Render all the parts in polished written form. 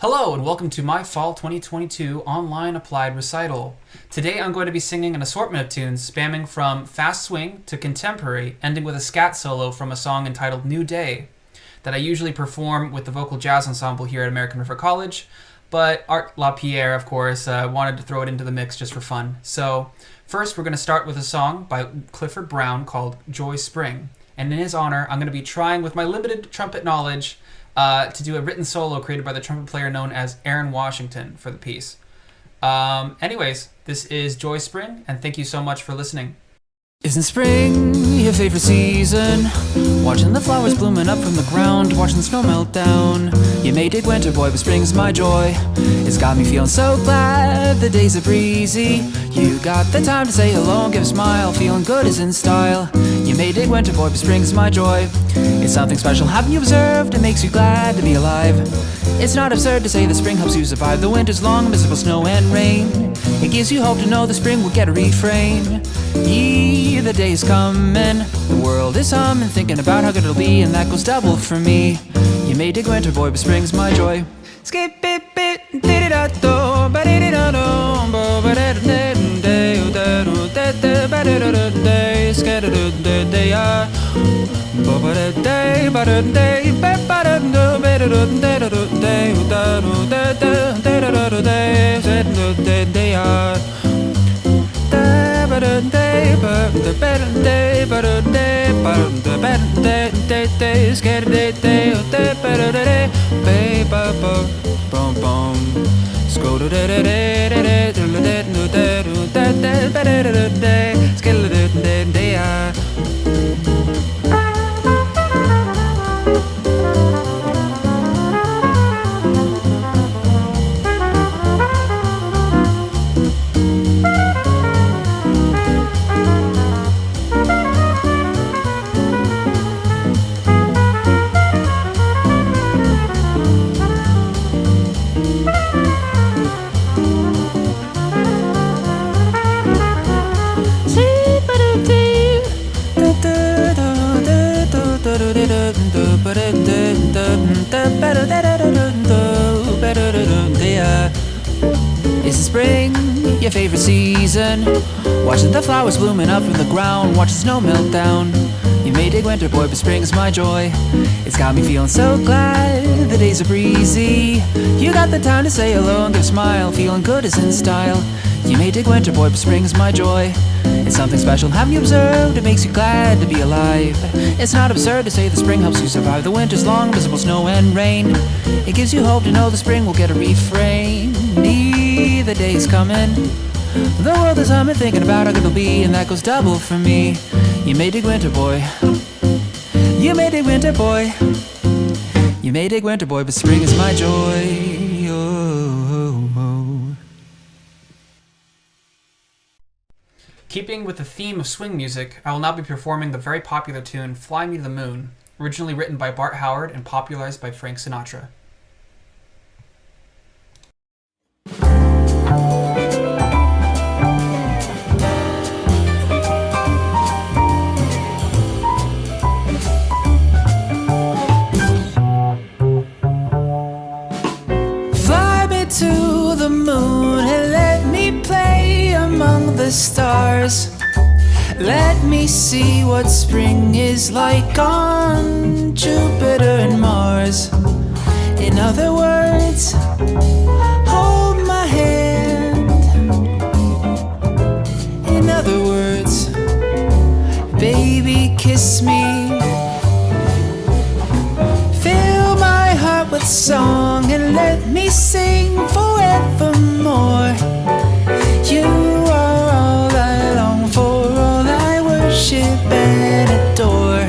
Hello and welcome to my Fall 2022 online applied recital. Today I'm going to be singing an assortment of tunes spanning from fast swing to contemporary, ending with a scat solo from a song entitled New Day that I usually perform with the vocal jazz ensemble here at American River College, but Art LaPierre, of course, wanted to throw it into the mix just for fun. So first we're going to start with a song by Clifford Brown called Joy Spring, and in his honor I'm going to be trying with my limited trumpet knowledge to do a written solo created by the trumpet player known as Aaron Washington for the piece. Anyways, this is Joy Spring, and thank you so much for listening. Isn't spring your favorite season? Watching the flowers blooming up from the ground, watching the snow melt down. You may dig winter, boy, but spring's my joy. It's got me feeling so glad the days are breezy. You got the time to say hello and give a smile, feeling good is in style. You may dig winter, boy, but spring's my joy. It's something special, haven't you observed? It makes you glad to be alive. It's not absurd to say that spring helps you survive the winter's long, miserable snow and rain. It gives you hope to know the spring will get a refrain. The day is coming, the world is humming, thinking about how good it'll be, and that goes double for me. You may dig winter, boy, but spring's my joy. Skip it, bit, did it out, do, ba did it out, bo, ba da da da da da da ba da da da, scatter da da ya, bo ba da da ba da da ba ba da da ba da da da da da da da da da da da ya. Is it spring your favorite season? Watching the flowers blooming up from the ground, watching snow melt down. You may dig winter, boy, but spring's my joy. It's got me feeling so glad the days are breezy. You got the time to say hello and give a smile, feeling good is in style. You may dig winter, boy, but spring's my joy. It's something special, haven't you observed? It makes you glad to be alive. It's not absurd to say the spring helps you survive the winter's long, miserable snow and rain. It gives you hope to know the spring will get a refrain. The day's coming, the world is humming, thinking about how good it'll be, and that goes double for me. You may dig winter, boy. You may dig winter, boy. You may dig winter, boy, but spring is my joy. Oh. Keeping with the theme of swing music, I will now be performing the very popular tune Fly Me to the Moon, originally written by Bart Howard and popularized by Frank Sinatra. To the moon and let me play among the stars. Let me see what spring is like on Jupiter and Mars. In other words, hold my hand. In other words, baby, kiss me. Fill my heart with song and let me sing forevermore. You are all I long for, all I worship and adore.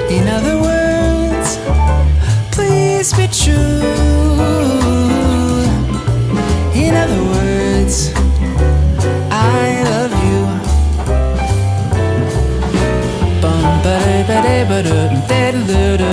In other words, please be true. In other words, I love you. Bum ba da ba da ba da da